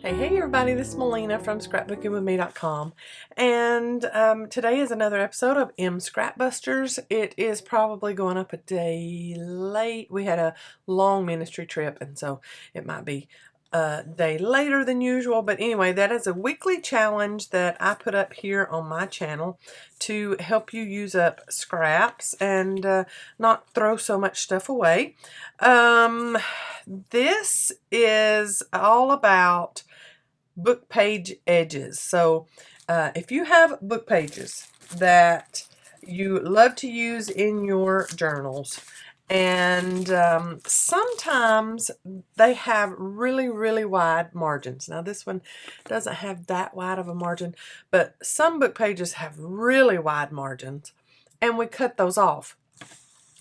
Hey everybody, this is Melina from scrapbookingwithme.com, and today is another episode of M Scrapbusters. It is probably going up a day late. We had a long ministry trip, and so it might be a day later than usual, but anyway, that is a weekly challenge that I put up here on my channel to help you use up scraps and not throw so much stuff away. This is all about book page edges. So if you have book pages that you love to use in your journals, and sometimes they have really wide margins. Now this one doesn't have that wide of a margin, but some book pages have really wide margins, and we cut those off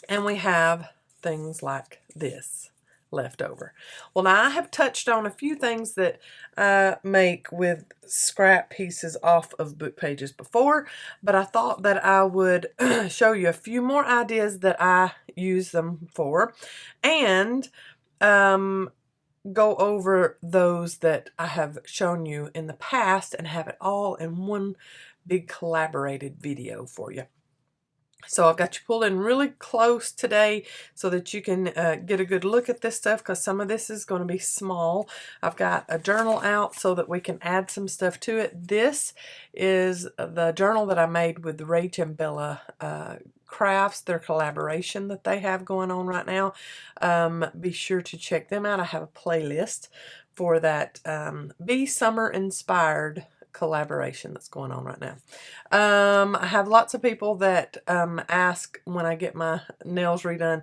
and we have things like this left over. Well, now I have touched on a few things that I make with scrap pieces off of book pages before, but I thought that I would show you a few more ideas that I use them for, and go over those that I have shown you in the past and have it all in one big collaborated video for you. So I've got you pulled in really close today so that you can get a good look at this stuff, because some of this is going to be small. I've got a journal out so that we can add some stuff to it. This is the journal that I made with Rach and Bella Crafts, their collaboration that they have going on right now. Be sure to check them out. I have a playlist for that Be Summer Inspired collaboration that's going on right now. I have lots of people that ask when I get my nails redone.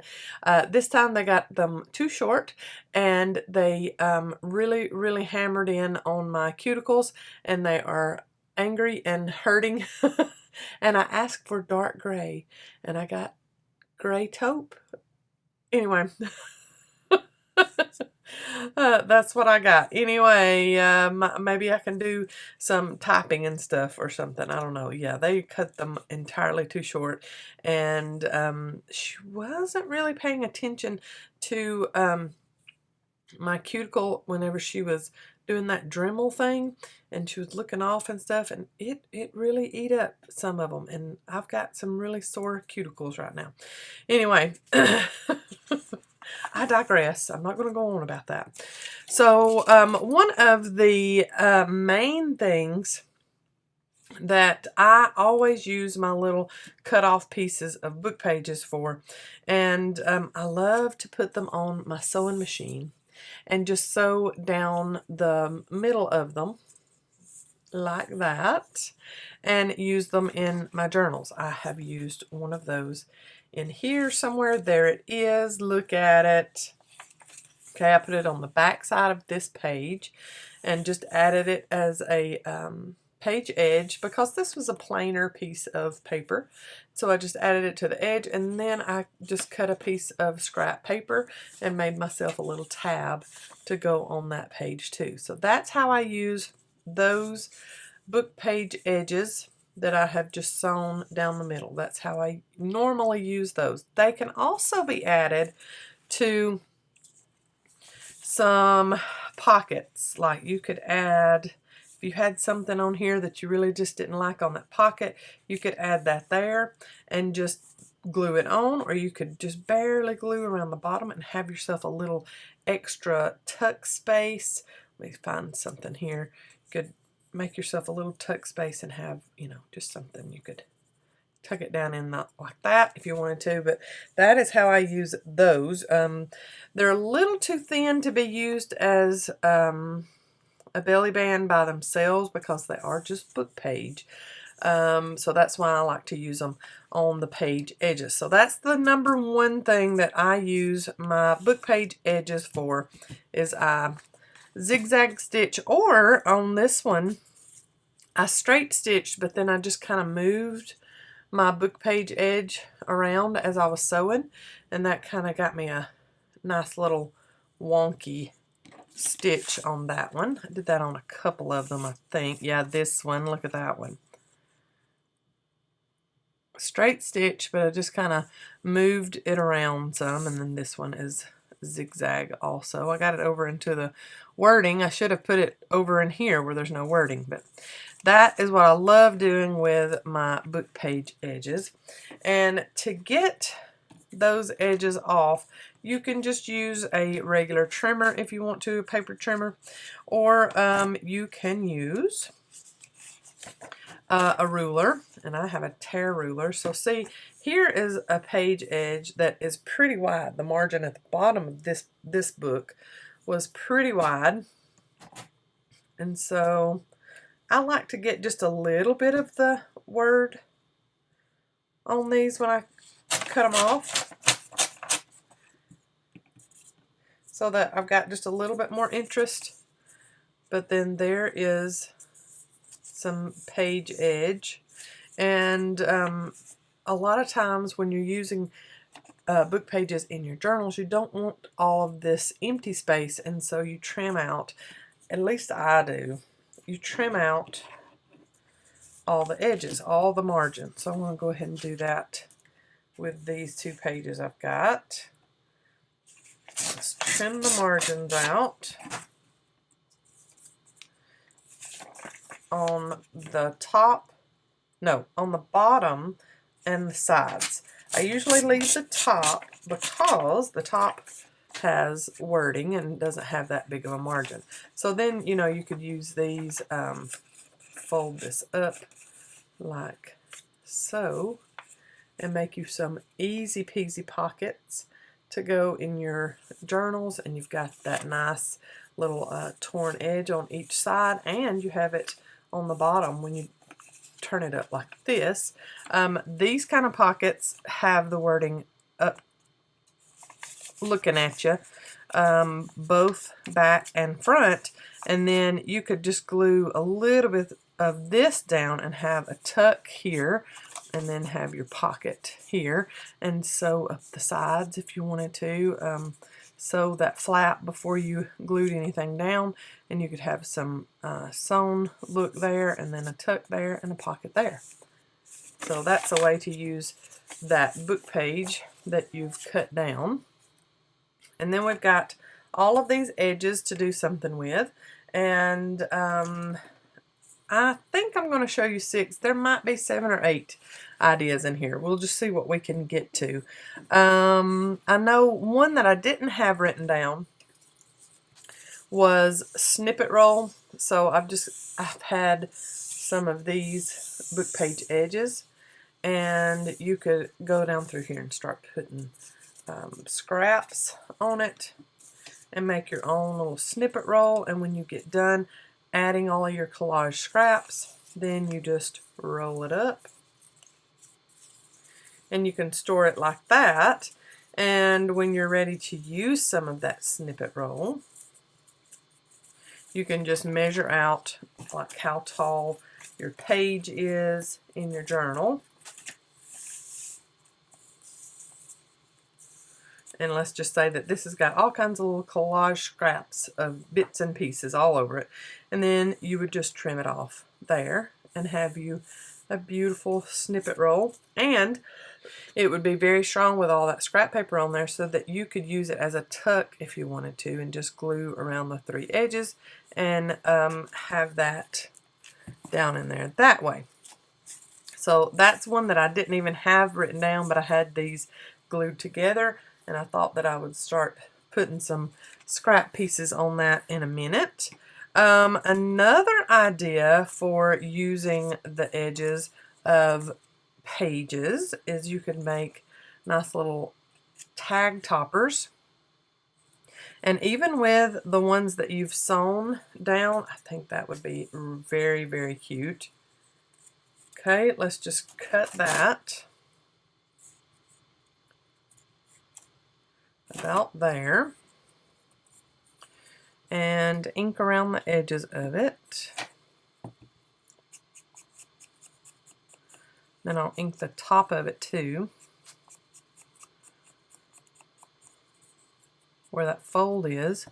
This time they got them too short, and they really hammered in on my cuticles, and they are angry and hurting. And I asked for dark gray, and I got gray taupe. Anyway. That's what I got. Anyway, maybe I can do some typing and stuff or something. I don't know. Yeah, they cut them entirely too short, and she wasn't really paying attention to my cuticle whenever she was doing that Dremel thing, and she was looking off and stuff, and it really ate up some of them, and I've got some really sore cuticles right now. Anyway. I digress. I'm not going to go on about that. So one of the main things that I always use my little cut off pieces of book pages for, and I love to put them on my sewing machine and just sew down the middle of them like that, and use them in my journals. I have used one of those in here somewhere. There it is. Look at it. Okay, I put it on the back side of this page and just added it as a page edge, because this was a plainer piece of paper. So I just added it to the edge, and then I just cut a piece of scrap paper and made myself a little tab to go on that page too. So that's how I use those book page edges that I have just sewn down the middle. That's how I normally use those. They can also be added to some pockets. Like you could add, if you had something on here that you really just didn't like on that pocket, you could add that there and just glue it on, or you could just barely glue around the bottom and have yourself a little extra tuck space. Let me find something here. You could make yourself a little tuck space and have, you know, just something you could tuck it down in, not like that if you wanted to, but that is how I use those. They're a little too thin to be used as a belly band by themselves, because they are just book page. So that's why I like to use them on the page edges. So that's the number one thing that I use my book page edges for, is I zigzag stitch, or on this one I straight stitched, but then I just kind of moved my book page edge around as I was sewing, and that kind of got me a nice little wonky stitch on that one. I did that on a couple of them, I think. Yeah, this one, look at that one. Straight stitch, but I just kind of moved it around some, and then this one is zigzag also. I got it over into the wording. I should have put it over in here where there's no wording, but that is what I love doing with my book page edges. And to get those edges off, you can just use a regular trimmer if you want to, a paper trimmer, or you can use a ruler, and I have a tear ruler. So see, here is a page edge that is pretty wide. The margin at the bottom of this book was pretty wide, and so I like to get just a little bit of the word on these when I cut them off, so that I've got just a little bit more interest. But then there is some page edge, and a lot of times when you're using book pages in your journals, you don't want all of this empty space, and so you trim out, at least I do, you trim out all the edges, all the margins. So I'm going to go ahead and do that with these two pages I've got. Let's trim the margins out on the top, no, on the bottom and the sides. I usually leave the top because the top has wording and doesn't have that big of a margin. So then, you know, you could use these, fold this up like so, and make you some easy peasy pockets to go in your journals, and you've got that nice little torn edge on each side, and you have it on the bottom when you turn it up like this. These kind of pockets have the wording up looking at you, both back and front, and then you could just glue a little bit of this down and have a tuck here, and then have your pocket here, and sew up the sides if you wanted to. Sew that flap before you glued anything down, and you could have some sewn look there, and then a tuck there, and a pocket there. So that's a way to use that book page that you've cut down. And then we've got all of these edges to do something with, and I think I'm going to show you 6. There might be 7 or 8 ideas in here. We'll just see what we can get to. I know one that I didn't have written down was snippet roll. So I've had some of these book page edges, and you could go down through here and start putting scraps on it and make your own little snippet roll. And when you get done adding all of your collage scraps, then you just roll it up, and you can store it like that. And when you're ready to use some of that snippet roll, you can just measure out like how tall your page is in your journal. And let's just say that this has got all kinds of little collage scraps of bits and pieces all over it. And then you would just trim it off there and have you a beautiful snippet roll. And it would be very strong with all that scrap paper on there, so that you could use it as a tuck if you wanted to, and just glue around the 3 edges and have that down in there that way. So that's one that I didn't even have written down, but I had these glued together, and I thought that I would start putting some scrap pieces on that in a minute. Another idea for using the edges of pages is you could make nice little tag toppers. And even with the ones that you've sewn down, I think that would be very, very cute. Okay, let's just cut that about there and ink around the edges of it. Then I'll ink the top of it too, where that fold is.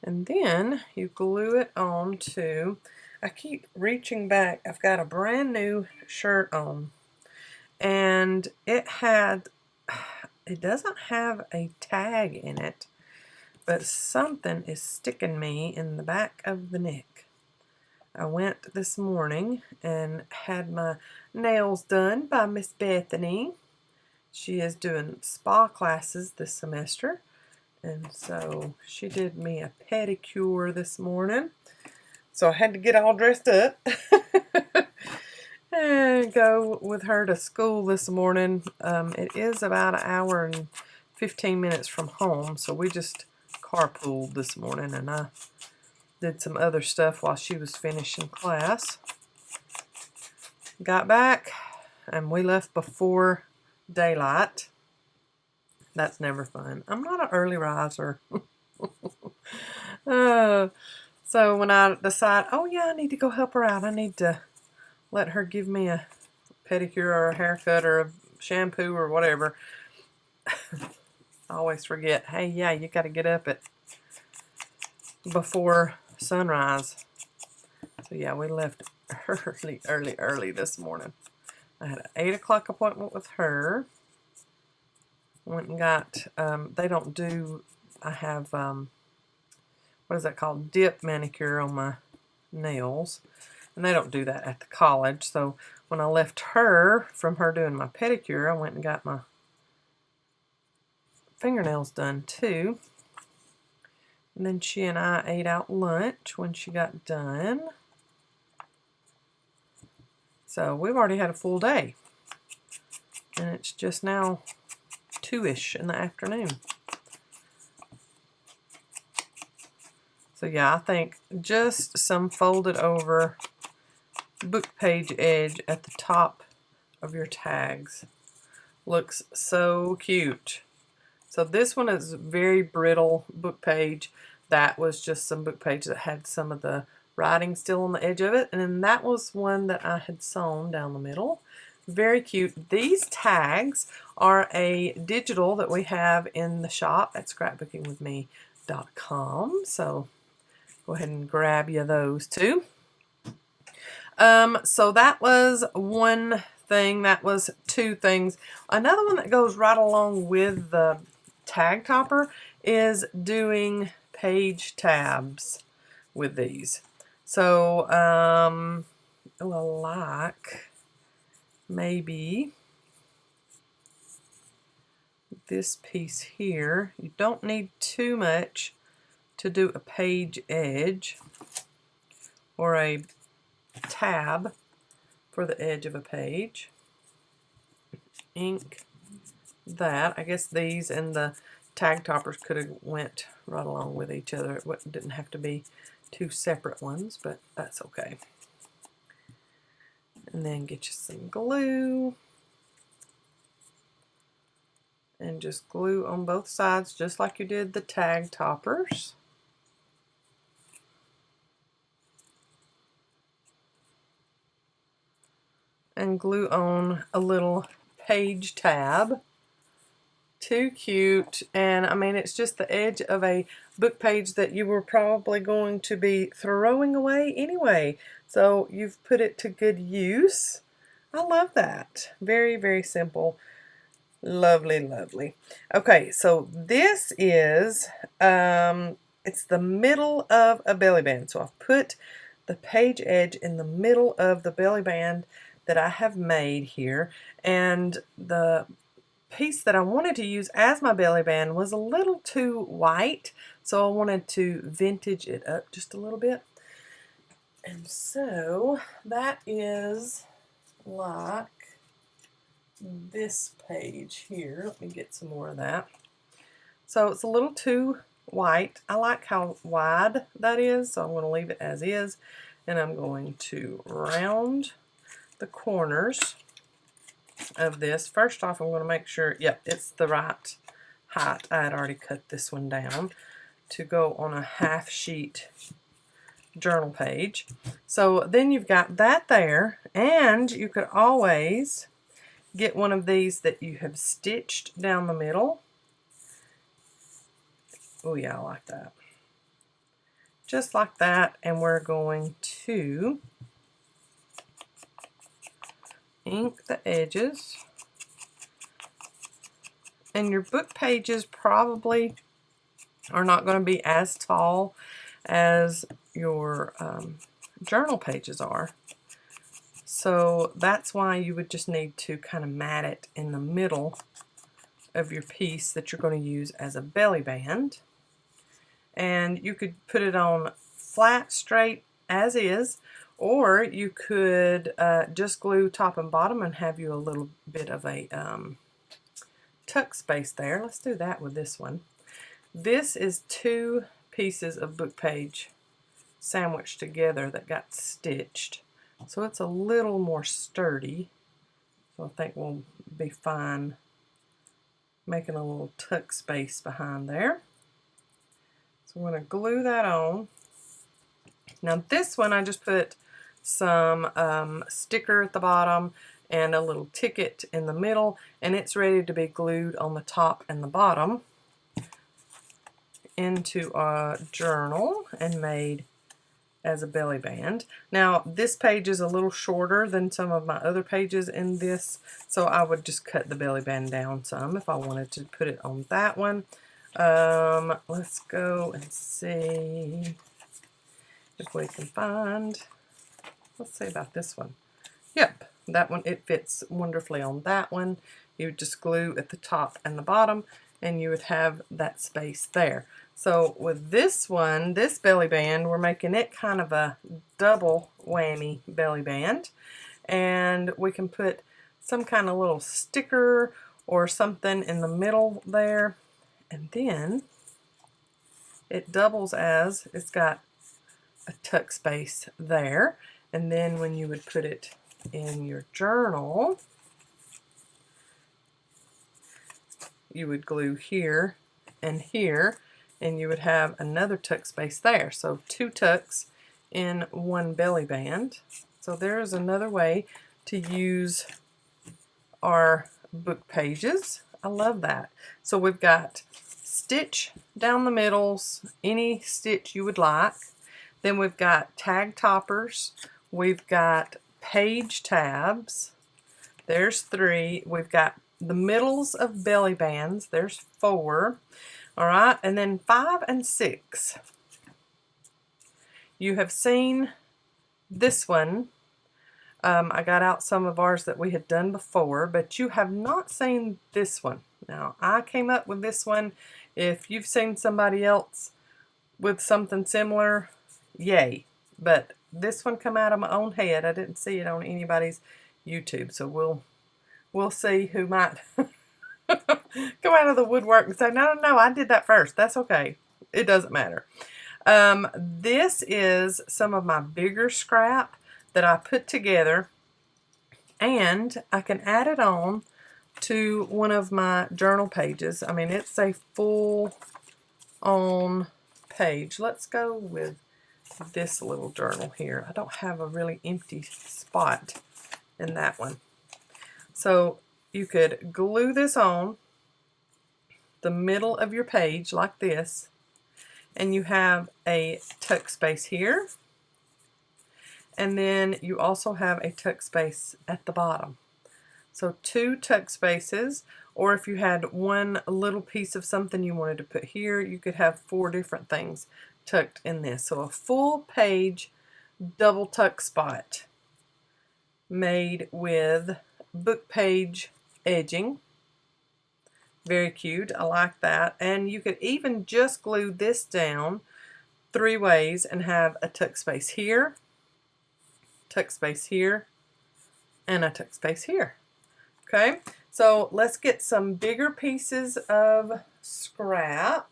And then you glue it on to, I keep reaching back, I've got a brand new shirt on, and it doesn't have a tag in it. but something is sticking me in the back of the neck. I went this morning and had my nails done by Miss Bethany. She is doing spa classes this semester, and so she did me a pedicure this morning. So I had to get all dressed up and go with her to school this morning. It is about an hour and 15 minutes from home, so we just carpooled this morning, and I did some other stuff while she was finishing class. Got back, and we left before daylight. That's never fun. I'm not an early riser. So when I decide, oh yeah, I need to go help her out, I need to let her give me a pedicure or a haircut or a shampoo or whatever, I always forget, hey, yeah, you got to get up at before sunrise. So yeah, we left early this morning. I had an 8 o'clock appointment with her. Went and got, they don't do, I have, what is that called? Dip manicure on my nails. And they don't do that at the college. So when I left her from her doing my pedicure, I went and got my fingernails done too. And then she and I ate out lunch when she got done. So we've already had a full day. And it's just now 2-ish in the afternoon. So yeah, I think just some folded over book page edge at the top of your tags looks so cute. So this one is very brittle book page. That was just some book page that had some of the writing still on the edge of it. And then that was one that I had sewn down the middle. Very cute. These tags are a digital that we have in the shop at scrapbookingwithme.com. So go ahead and grab you those too. So that was one thing. That was 2 things. Another one that goes right along with the tag topper is doing page tabs with these. So, like maybe this piece here. You don't need too much to do a page edge or a tab for the edge of a page. Ink that. I guess these and the tag toppers could have went right along with each other. It didn't have to be 2 separate ones, but that's okay. And then get you some glue. And just glue on both sides just like you did the tag toppers. And glue on a little page tab. Too cute. And I mean, it's just the edge of a book page that you were probably going to be throwing away anyway. So you've put it to good use. I love that. Very, very simple. Lovely, lovely. Okay, so this is, it's the middle of a belly band. So I've put the page edge in the middle of the belly band that I have made here. And the piece that I wanted to use as my belly band was a little too white, so I wanted to vintage it up just a little bit. And so that is like this page here. Let me get some more of that. So it's a little too white. I like how wide that is, so I'm going to leave it as is, and I'm going to round the corners of this. First off, I'm going to make sure, yep, it's the right height. I had already cut this one down to go on a half sheet journal page. So then you've got that there, and you could always get one of these that you have stitched down the middle. Oh yeah, I like that. Just like that, and we're going to ink the edges. And your book pages probably are not going to be as tall as your journal pages are. So that's why you would just need to kind of mat it in the middle of your piece that you're going to use as a belly band. And you could put it on flat, straight, as is, or you could just glue top and bottom and have you a little bit of a tuck space there. Let's do that with this one. This is 2 pieces of book page sandwiched together that got stitched. So it's a little more sturdy. So I think we'll be fine making a little tuck space behind there. So we're going to glue that on. Now this one I just put some sticker at the bottom and a little ticket in the middle, and it's ready to be glued on the top and the bottom into a journal and made as a belly band. Now this page is a little shorter than some of my other pages in this, so I would just cut the belly band down some if I wanted to put it on that one. Let's go and see if we can find, let's see about this one. Yep, that one, it fits wonderfully on that one. You would just glue at the top and the bottom, and you would have that space there. So with this one, this belly band, we're making it kind of a double whammy belly band. And we can put some kind of little sticker or something in the middle there. And then it doubles as, it's got a tuck space there. And then when you would put it in your journal, you would glue here and here, and you would have another tuck space there. So 2 tucks in one belly band. So there's another way to use our book pages. I love that. So we've got stitch down the middles, any stitch you would like. Then we've got tag toppers. We've got page tabs. There's 3. We've got the middles of belly bands. There's 4. All right, and then 5 and 6. You have seen this one. I got out some of ours that we had done before, but you have not seen this one. Now, I came up with this one. If you've seen somebody else with something similar, yay. But this one come out of my own head. I didn't see it on anybody's YouTube, so we'll see who might come out of the woodwork and say, no, I did that first. That's okay. It doesn't matter. This is some of my bigger scrap that I put together, and I can add it on to one of my journal pages. I mean, it's a full-on page. Let's go with this little journal here. I don't have a really empty spot in that one. So you could glue this on the middle of your page like this, and you have a tuck space here, and then you also have a tuck space at the bottom. So 2 tuck spaces, or if you had one little piece of something you wanted to put here, you could have 4 different things tucked in this. So a full page double tuck spot made with book page edging. Very cute. I like that. And you could even just glue this down 3 ways and have a tuck space here, tuck space here, and a tuck space here. Okay, so let's get some bigger pieces of scrap.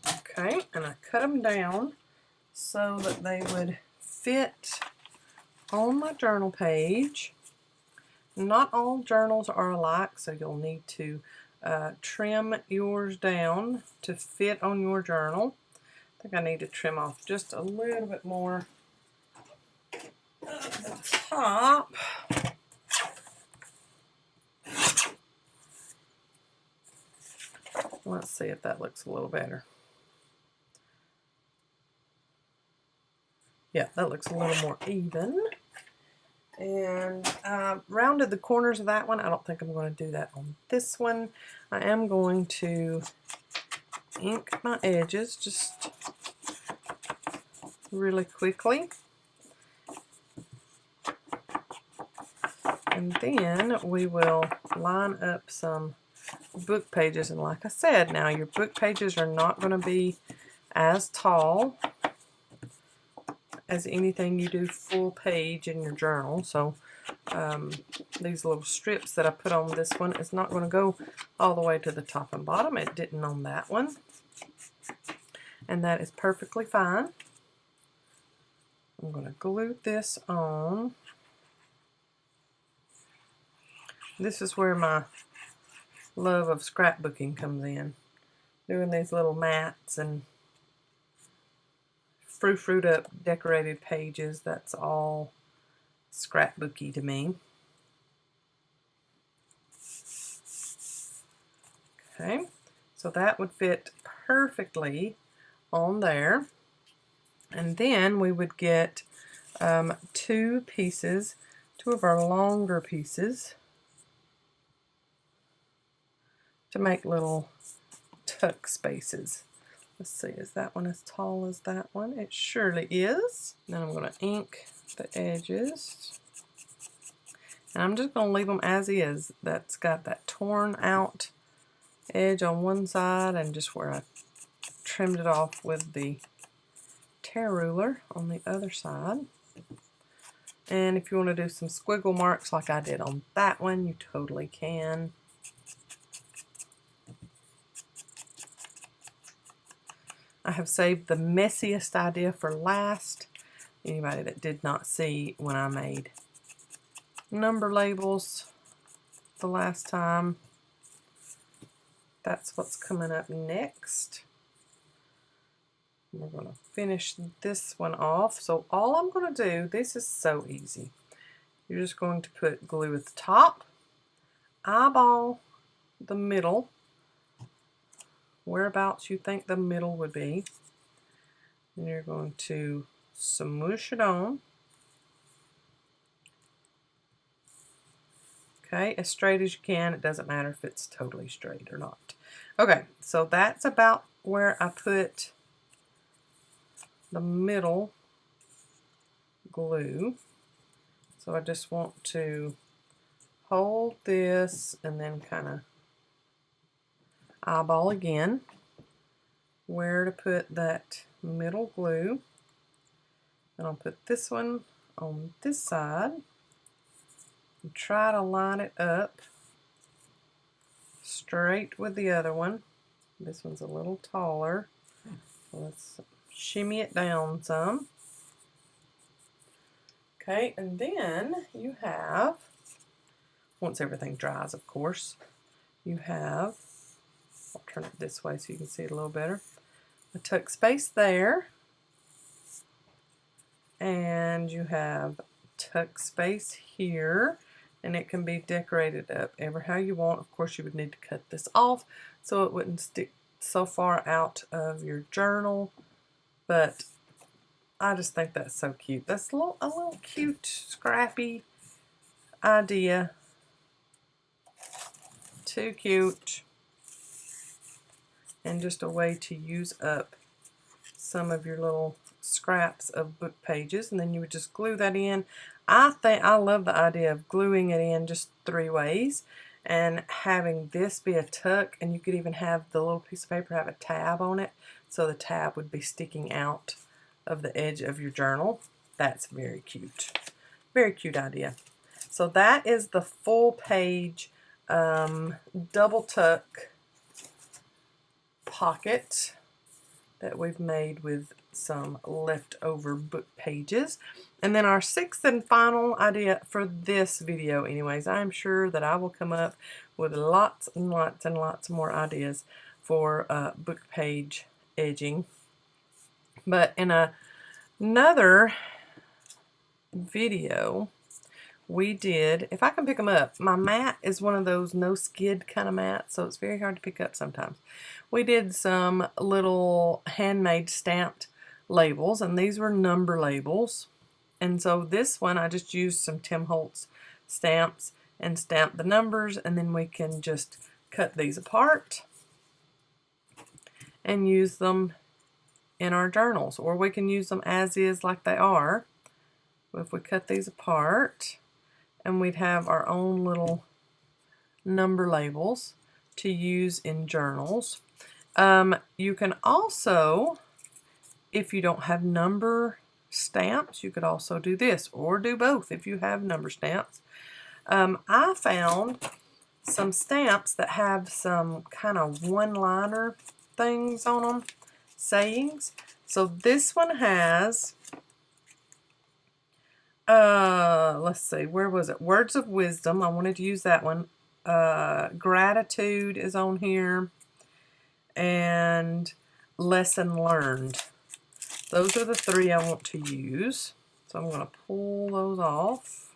Okay, and I cut them down so that they would fit on my journal page. Not all journals are alike, so you'll need to trim yours down to fit on your journal. I think I need to trim off just a little bit more of the top. Let's see if that looks a little better. Yeah, that looks a little more even. And I rounded the corners of that one. I don't think I'm going to do that on this one. I am going to ink my edges just really quickly. And then we will line up some book pages. And like I said, now your book pages are not going to be as tall as anything you do full page in your journal. So these little strips that I put on this one is not going to go all the way to the top and bottom. It didn't on that one. And that is perfectly fine. I'm going to glue this on. This is where my love of scrapbooking comes in. Doing these little mats and fruit up decorated pages, that's all scrapbooky to me. Okay, so that would fit perfectly on there. And then we would get two of our longer pieces to make little tuck spaces. Let's see, is that one as tall as that one? It surely is. Then I'm going to ink the edges. And I'm just going to leave them as is. That's got that torn out edge on one side and just where I trimmed it off with the tear ruler on the other side. And if you want to do some squiggle marks like I did on that one, you totally can. I have saved the messiest idea for last. Anybody that did not see when I made number labels the last time, that's what's coming up next. We're going to finish this one off. So all I'm going to do, this is so easy. You're just going to put glue at the top, eyeball the middle, whereabouts you think the middle would be. And you're going to smoosh it on. Okay, as straight as you can. It doesn't matter if it's totally straight or not. Okay, so that's about where I put the middle glue. So I just want to hold this and then kind of eyeball again where to put that middle glue. And I'll put this one on this side and try to line it up straight with the other one. This one's a little taller. So let's shimmy it down some. Okay, and then you have, once everything dries, of course, you have, I'll turn it this way so you can see it a little better, a tuck space there, and you have tuck space here, and it can be decorated up ever how you want. Of course, you would need to cut this off so it wouldn't stick so far out of your journal, but I just think that's so cute. That's a little cute, scrappy idea. Too cute. And just a way to use up some of your little scraps of book pages, and then you would just glue that in. I love the idea of gluing it in just 3 ways and having this be a tuck, and you could even have the little piece of paper have a tab on it, so the tab would be sticking out of the edge of your journal. That's very cute. Very cute idea. So that is the full page double tuck pocket that we've made with some leftover book pages. And then our 6th and final idea for this video anyways, I'm sure that I will come up with lots and lots and lots more ideas for book page edging. But in another video we did, if I can pick them up, my mat is one of those no skid kind of mats, so it's very hard to pick up sometimes. We did some little handmade stamped labels, and these were number labels. And so this one I just used some Tim Holtz stamps and stamped the numbers, and then we can just cut these apart and use them in our journals, or we can use them as is like they are. If we cut these apart, and we'd have our own little number labels to use in journals. You can also, if you don't have number stamps, you could also do this, or do both if you have number stamps. I found some stamps that have some kind of one-liner things on them, sayings. So this one has, let's see, where was it? Words of Wisdom. I wanted to use that one. Gratitude is on here, and Lesson Learned. Those are the three I want to use. So I'm going to pull those off.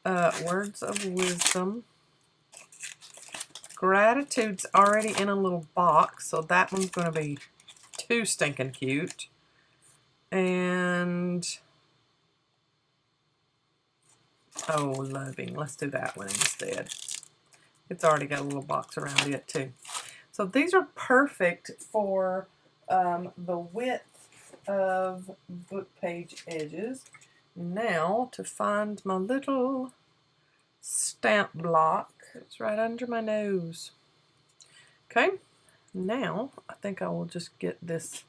Words of Wisdom. Gratitude's already in a little box, so that one's going to be too stinking cute. And oh, Loving. Let's do that one instead. It's already got a little box around it too. So these are perfect for the width of book page edges. Now to find my little stamp block. It's right under my nose. Okay, now I think I will just get this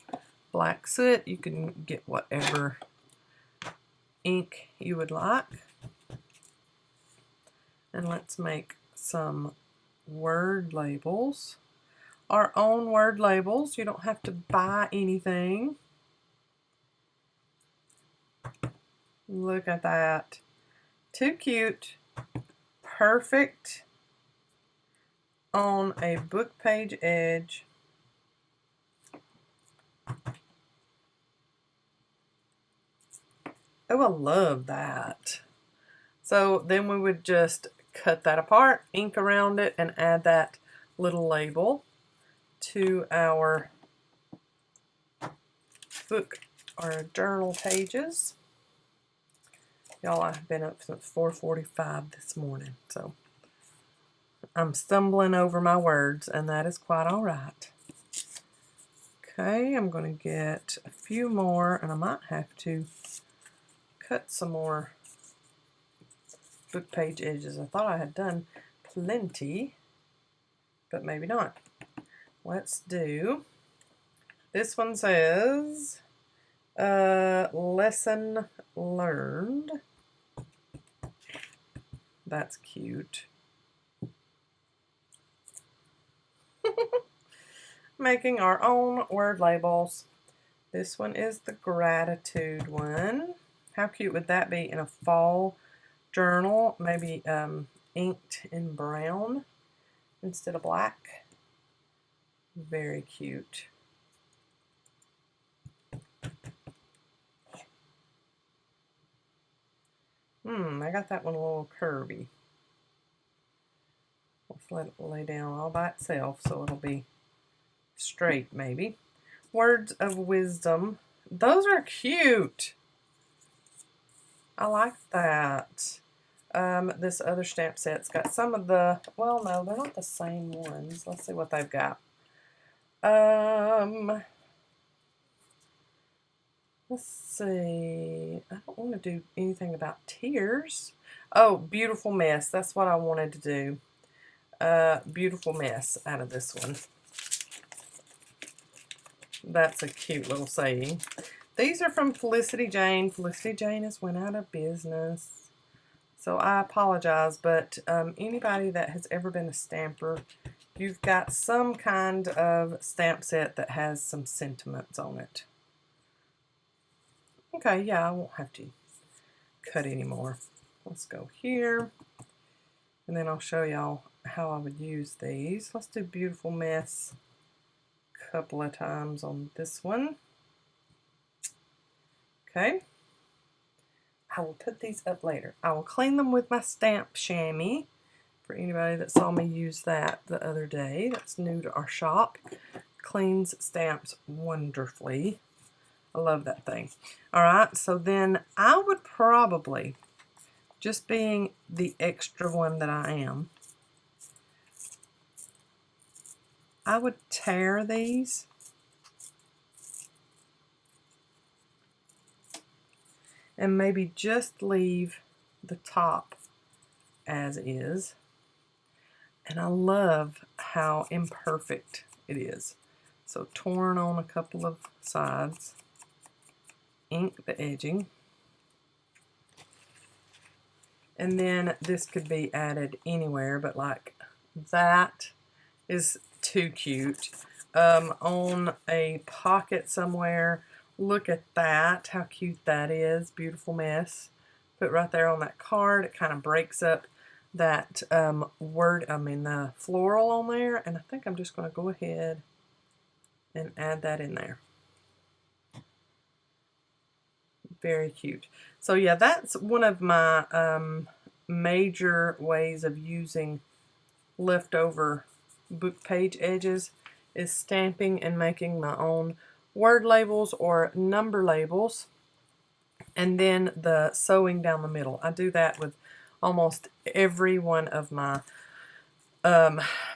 black soot. You can get whatever ink you would like. And let's make some word labels. Our own word labels. You don't have to buy anything. Look at that. Too cute. Perfect on a book page edge. Oh, I love that. So then we would just cut that apart, ink around it, and add that little label to our book or journal pages. Y'all, I've been up since 4:45 this morning, so I'm stumbling over my words, and that is quite all right. Okay, I'm going to get a few more, and I might have to cut some more book page edges. I thought I had done plenty, but maybe not. Let's do, this one says, Lesson Learned. That's cute. Making our own word labels. This one is the Gratitude one. How cute would that be in a fall journal? Maybe inked in brown instead of black. Very cute. I got that one a little curvy. Let's let it lay down all by itself so it'll be straight maybe. Words of Wisdom. Those are cute. I like that. This other stamp set's got some of the, well, no, they're not the same ones. Let's see what they've got. Let's see. I don't want to do anything about tears. Oh, Beautiful Mess. That's what I wanted to do. Beautiful Mess out of this one. That's a cute little saying. These are from Felicity Jane. Felicity Jane has went out of business. So I apologize, but anybody that has ever been a stamper, you've got some kind of stamp set that has some sentiments on it. Okay, yeah, I won't have to cut anymore. Let's go here, and then I'll show y'all how I would use these. Let's do Beautiful Mess a couple of times on this one. Okay. I will put these up later. I will clean them with my stamp chamois. For anybody that saw me use that the other day, that's new to our shop. Cleans stamps wonderfully. I love that thing. Alright, so then I would probably, just being the extra one that I am, I would tear these and maybe just leave the top as is. And I love how imperfect it is. So torn on a couple of sides, ink the edging. And then this could be added anywhere, but like that is too cute. On a pocket somewhere, look at that, how cute that is. Beautiful mess. Put right there on that card. It kind of breaks up that the floral on there, and I think I'm just going to go ahead and add that in there. Very cute. So yeah, that's one of my major ways of using leftover book page edges, is stamping and making my own word labels or number labels, and then the sewing down the middle. I do that with almost every one of my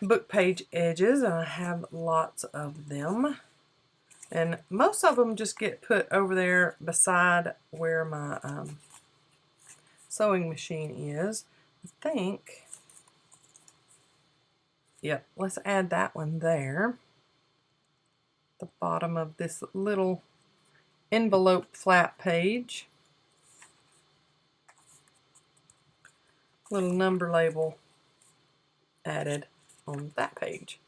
book page edges, and I have lots of them. And most of them just get put over there beside where my sewing machine is. I think, yep, let's add that one there. The bottom of this little envelope flap page. Little number label added on that page.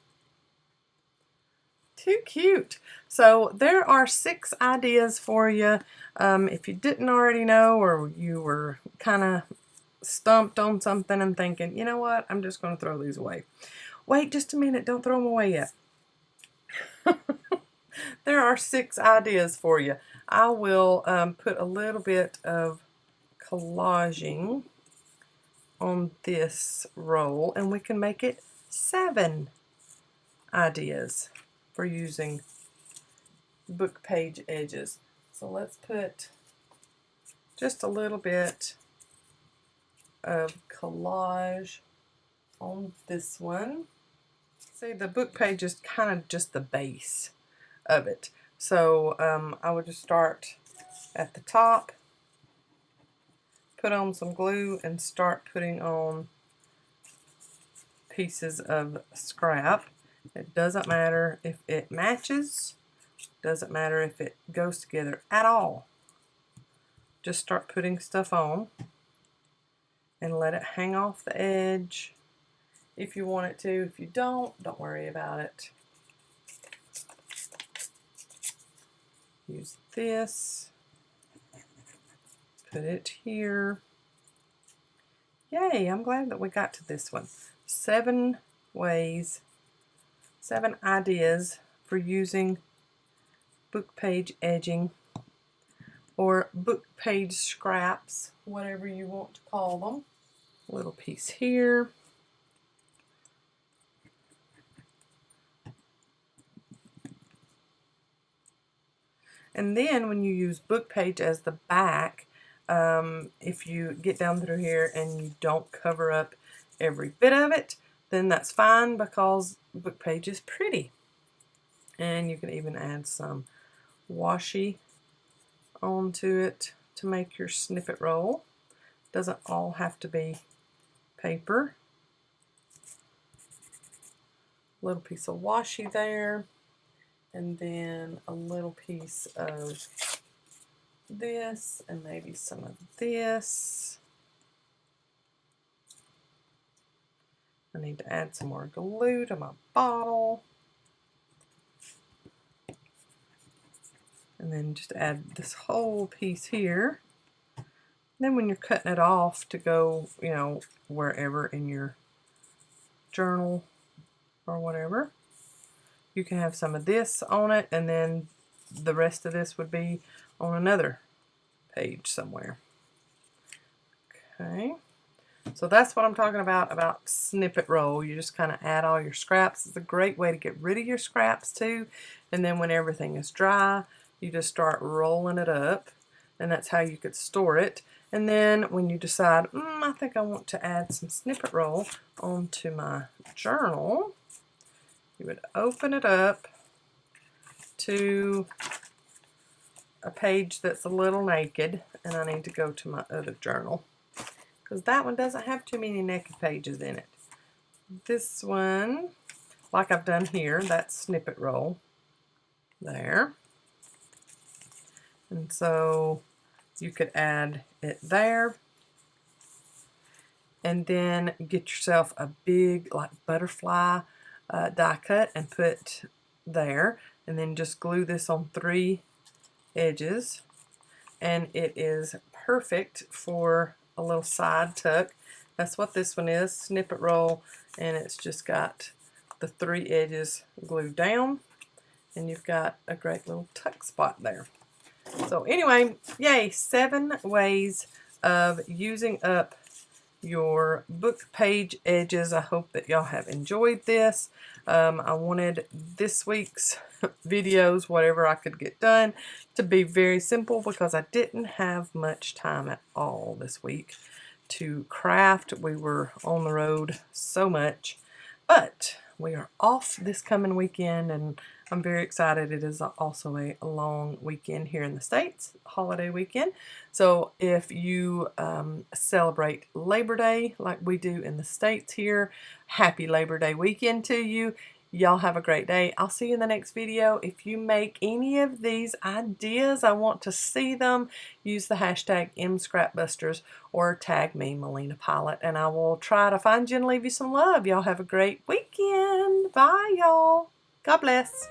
Too cute. So there are 6 ideas for you. If you didn't already know, or you were kind of stumped on something and thinking, you know what, I'm just going to throw these away. Wait just a minute, don't throw them away yet. There are 6 ideas for you. I will put a little bit of collaging on this roll, and we can make it 7 ideas for using book page edges. So let's put just a little bit of collage on this one. See, the book page is kind of just the base of it. So I would just start at the top, put on some glue, and start putting on pieces of scrap. It doesn't matter if it matches, doesn't matter if it goes together at all. Just start putting stuff on and let it hang off the edge if you want it to. If you don't worry about it. Use this, put it here. Yay, I'm glad that we got to this one. 7 ways, 7 ideas for using book page edging or book page scraps, whatever you want to call them. A little piece here. And then when you use book page as the back, if you get down through here and you don't cover up every bit of it, then that's fine, because book page is pretty. And you can even add some washi onto it to make your snippet roll. Doesn't all have to be paper. A little piece of washi there, and then a little piece of this, and maybe some of this. I need to add some more glue to my bottle. And then just add this whole piece here. Then when you're cutting it off to go, you know, wherever in your journal or whatever, you can have some of this on it, and then the rest of this would be on another page somewhere. Okay. So that's what I'm talking about snippet roll. You just kind of add all your scraps. It's a great way to get rid of your scraps too. And then when everything is dry, you just start rolling it up, and that's how you could store it. And then when you decide, I think I want to add some snippet roll onto my journal, you would open it up to a page that's a little naked, and I need to go to my other journal because that one doesn't have too many naked pages in it. This one, like I've done here, that's snippet roll there. And so you could add it there. And then get yourself a big like butterfly die cut and put there. And then just glue this on 3 edges. And it is perfect for a little side tuck. That's what this one is, snippet roll. And it's just got the 3 edges glued down. And you've got a great little tuck spot there. So anyway, yay, 7 ways of using up your book page edges. I hope that y'all have enjoyed this. I wanted this week's videos, whatever I could get done, to be very simple because I didn't have much time at all this week to craft. We were on the road so much, but we are off this coming weekend, and I'm very excited. It is also a long weekend here in the States, holiday weekend. So if you celebrate Labor Day like we do in the States here, happy Labor Day weekend to you. Y'all have a great day. I'll see you in the next video. If you make any of these ideas, I want to see them. Use the hashtag #MScrapBusters or tag me, Melina Pylant, and I will try to find you and leave you some love. Y'all have a great weekend. Bye, y'all. God bless.